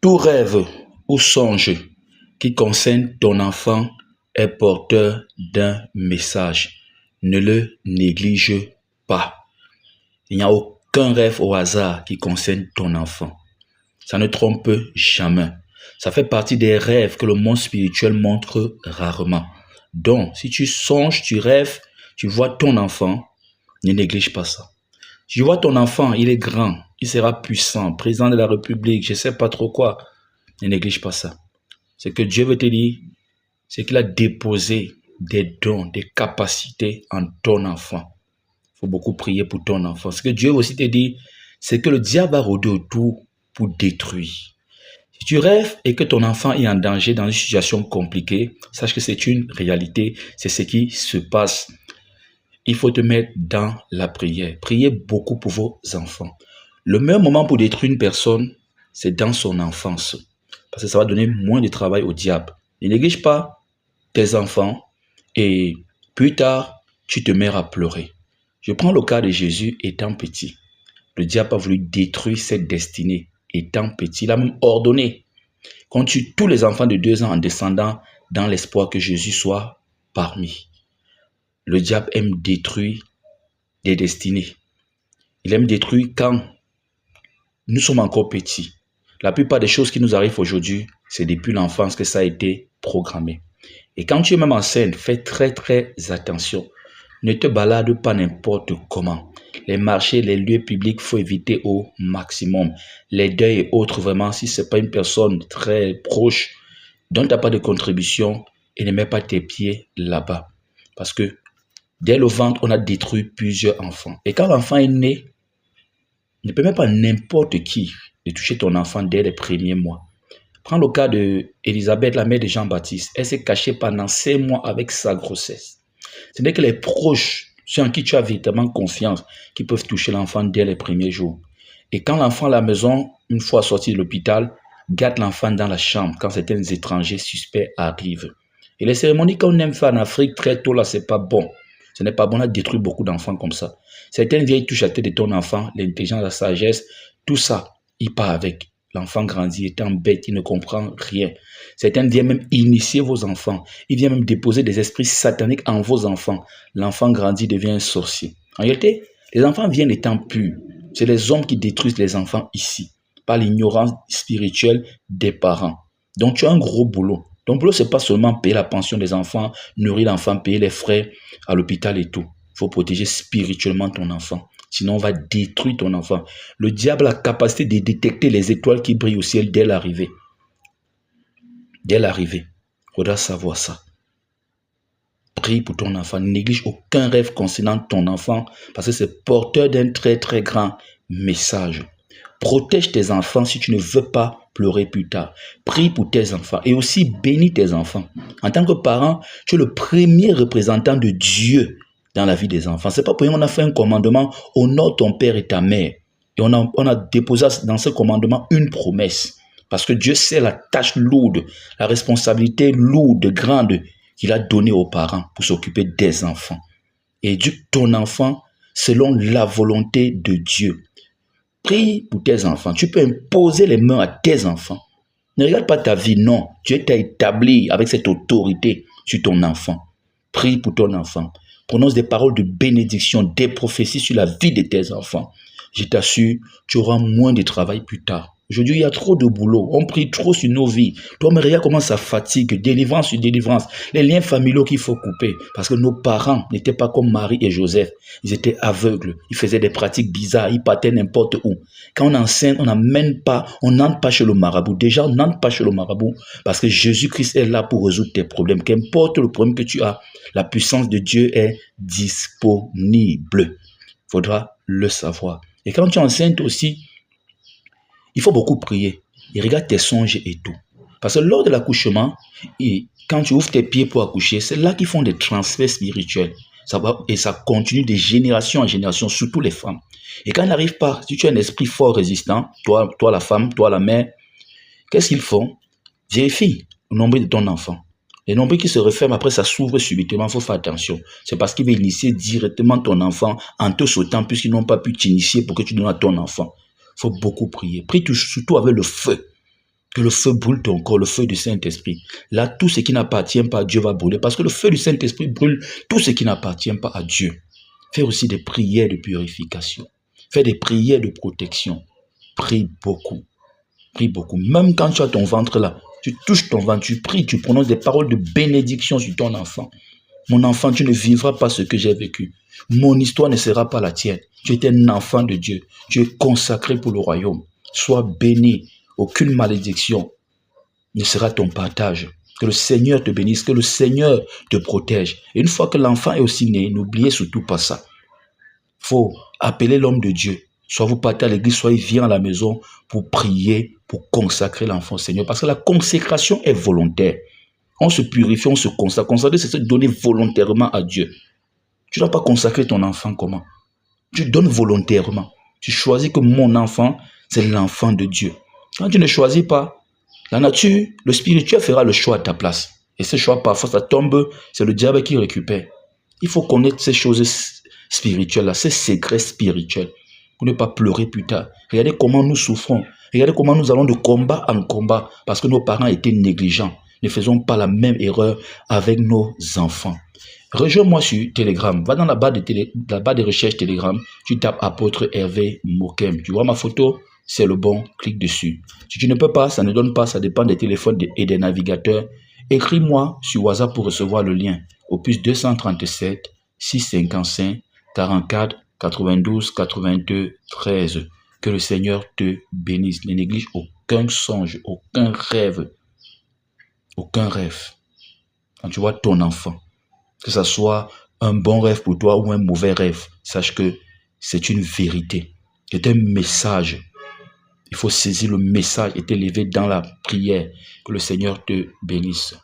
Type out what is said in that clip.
Tout rêve ou songe qui concerne ton enfant est porteur d'un message. Ne le néglige pas. Il n'y a aucun rêve au hasard qui concerne ton enfant. Ça ne trompe jamais. Ça fait partie des rêves que le monde spirituel montre rarement. Donc, si tu songes, tu rêves, tu vois ton enfant, ne néglige pas ça. Si tu vois ton enfant, il est grand, il sera puissant, président de la République, je ne sais pas trop quoi, ne néglige pas ça. Ce que Dieu veut te dire, c'est qu'il a déposé des dons, des capacités en ton enfant. Il faut beaucoup prier pour ton enfant. Ce que Dieu aussi te dit, c'est que le diable va rôder autour pour détruire. Si tu rêves et que ton enfant est en danger dans une situation compliquée, sache que c'est une réalité, c'est ce qui se passe. Il faut te mettre dans la prière. Priez beaucoup pour vos enfants. Le meilleur moment pour détruire une personne, c'est dans son enfance. Parce que ça va donner moins de travail au diable. Ne néglige pas tes enfants et plus tard, tu te mets à pleurer. Je prends le cas de Jésus étant petit. Le diable a voulu détruire cette destinée étant petit. Il a même ordonné qu'on tue tous les enfants de 2 ans en descendant dans l'espoir que Jésus soit parmi. Le diable aime détruire des destinées. Il aime détruire quand nous sommes encore petits. La plupart des choses qui nous arrivent aujourd'hui, c'est depuis l'enfance que ça a été programmé. Et quand tu es même enceinte, fais très attention. Ne te balade pas n'importe comment. Les marchés, les lieux publics, il faut éviter au maximum. Les deuils et autres, vraiment, si ce n'est pas une personne très proche, dont tu n'as pas de contribution, et ne mets pas tes pieds là-bas. Parce que dès le ventre, on a détruit plusieurs enfants. Et quand l'enfant est né, ne permets pas n'importe qui de toucher ton enfant dès les premiers mois. Prends le cas d'Élisabeth, la mère de Jean-Baptiste. Elle s'est cachée pendant 5 mois avec sa grossesse. Ce n'est que les proches, ceux en qui tu as véritablement confiance, qui peuvent toucher l'enfant dès les premiers jours. Et quand l'enfant à la maison, une fois sorti de l'hôpital, garde l'enfant dans la chambre quand certains étrangers suspects arrivent. Et les cérémonies qu'on aime faire en Afrique très tôt, là, c'est pas bon. Ce n'est pas bon, on a détruit beaucoup d'enfants comme ça. Certaines vieilles touchent la tête de ton enfant, l'intelligence, la sagesse, tout ça, il part avec. L'enfant grandit étant bête, il ne comprend rien. Certains viennent même initier vos enfants. Ils viennent même déposer des esprits sataniques en vos enfants. L'enfant grandit, devient un sorcier. En réalité, les enfants viennent étant purs. C'est les hommes qui détruisent les enfants ici, par l'ignorance spirituelle des parents. Donc tu as un gros boulot. Ton boulot, ce n'est pas seulement payer la pension des enfants, nourrir l'enfant, payer les frais à l'hôpital et tout. Il faut protéger spirituellement ton enfant. Sinon, on va détruire ton enfant. Le diable a la capacité de détecter les étoiles qui brillent au ciel dès l'arrivée. Dès l'arrivée. Il faudra savoir ça. Prie pour ton enfant. Ne néglige aucun rêve concernant ton enfant parce que c'est porteur d'un très grand message. Protège tes enfants si tu ne veux pas pleurer plus tard. Prie pour tes enfants et aussi bénis tes enfants. En tant que parent, tu es le premier représentant de Dieu dans la vie des enfants. C'est pas pour rien qu'on a fait un commandement, honore ton père et ta mère. Et on a déposé dans ce commandement une promesse. Parce que Dieu sait la tâche lourde, la responsabilité lourde, grande qu'il a donnée aux parents pour s'occuper des enfants. Et éduque ton enfant selon la volonté de Dieu. Prie pour tes enfants. Tu peux imposer les mains à tes enfants. Ne regarde pas ta vie, non. Dieu t'a établi avec cette autorité sur ton enfant. Prie pour ton enfant. Prononce des paroles de bénédiction, des prophéties sur la vie de tes enfants. Je t'assure, tu auras moins de travail plus tard. Aujourd'hui, il y a trop de boulot. On prie trop sur nos vies. Toi, mais regarde comment ça fatigue. Délivrance sur délivrance. Les liens familiaux qu'il faut couper. Parce que nos parents n'étaient pas comme Marie et Joseph. Ils étaient aveugles. Ils faisaient des pratiques bizarres. Ils partaient n'importe où. Quand on enseigne, on n'amène pas, on n'entre pas chez le marabout. Déjà, on n'entre pas chez le marabout parce que Jésus-Christ est là pour résoudre tes problèmes. Qu'importe le problème que tu as, la puissance de Dieu est disponible. Il faudra le savoir. Et quand tu enseignes aussi, il faut beaucoup prier. Et regarde tes songes et tout. Parce que lors de l'accouchement, quand tu ouvres tes pieds pour accoucher, c'est là qu'ils font des transferts spirituels. Et ça continue de génération en génération, surtout les femmes. Et quand ils n'arrivent pas, si tu as un esprit fort résistant, toi la femme, toi la mère, qu'est-ce qu'ils font? Vérifie le nombril de ton enfant. Les nombrils qui se referment, après ça s'ouvre subitement, il faut faire attention. C'est parce qu'il va initier directement ton enfant en te sautant puisqu'ils n'ont pas pu t'initier pour que tu donnes à ton enfant. Il faut beaucoup prier. Prie surtout avec le feu. Que le feu brûle ton corps, le feu du Saint-Esprit. Là, tout ce qui n'appartient pas à Dieu va brûler parce que le feu du Saint-Esprit brûle tout ce qui n'appartient pas à Dieu. Fais aussi des prières de purification. Fais des prières de protection. Prie beaucoup. Prie beaucoup. Même quand tu as ton ventre là, tu touches ton ventre, tu pries, tu prononces des paroles de bénédiction sur ton enfant. Mon enfant, tu ne vivras pas ce que j'ai vécu. Mon histoire ne sera pas la tienne. Tu es un enfant de Dieu. Tu es consacré pour le royaume. Sois béni. Aucune malédiction ne sera ton partage. Que le Seigneur te bénisse, que le Seigneur te protège. Et une fois que l'enfant est aussi né, n'oubliez surtout pas ça. Il faut appeler l'homme de Dieu. Soit vous partez à l'église, soit il vient à la maison pour prier, pour consacrer l'enfant au Seigneur. Parce que la consécration est volontaire. On se purifie, on se consacre. Consacrer, c'est se donner volontairement à Dieu. Tu ne dois pas consacrer ton enfant comment? Tu donnes volontairement. Tu choisis que mon enfant, c'est l'enfant de Dieu. Quand tu ne choisis pas, la nature, le spirituel fera le choix à ta place. Et ce choix, parfois, ça tombe, c'est le diable qui récupère. Il faut connaître ces choses spirituelles-là, ces secrets spirituels, pour ne pas pleurer plus tard. Regardez comment nous souffrons. Regardez comment nous allons de combat en combat, parce que nos parents étaient négligents. Ne faisons pas la même erreur avec nos enfants. Rejoins-moi sur Telegram. Va dans la barre de recherche Telegram. Tu tapes apôtre Hervé Mokem. Tu vois ma photo? C'est le bon. Clique dessus. Si tu ne peux pas, ça ne donne pas. Ça dépend des téléphones et des navigateurs. Écris-moi sur WhatsApp pour recevoir le lien. Au plus 237 655 44 92 82 13. Que le Seigneur te bénisse. Ne néglige aucun songe, aucun rêve. Aucun rêve. Quand tu vois ton enfant, que ce soit un bon rêve pour toi ou un mauvais rêve, sache que c'est une vérité. C'est un message. Il faut saisir le message et t'élever dans la prière. Que le Seigneur te bénisse.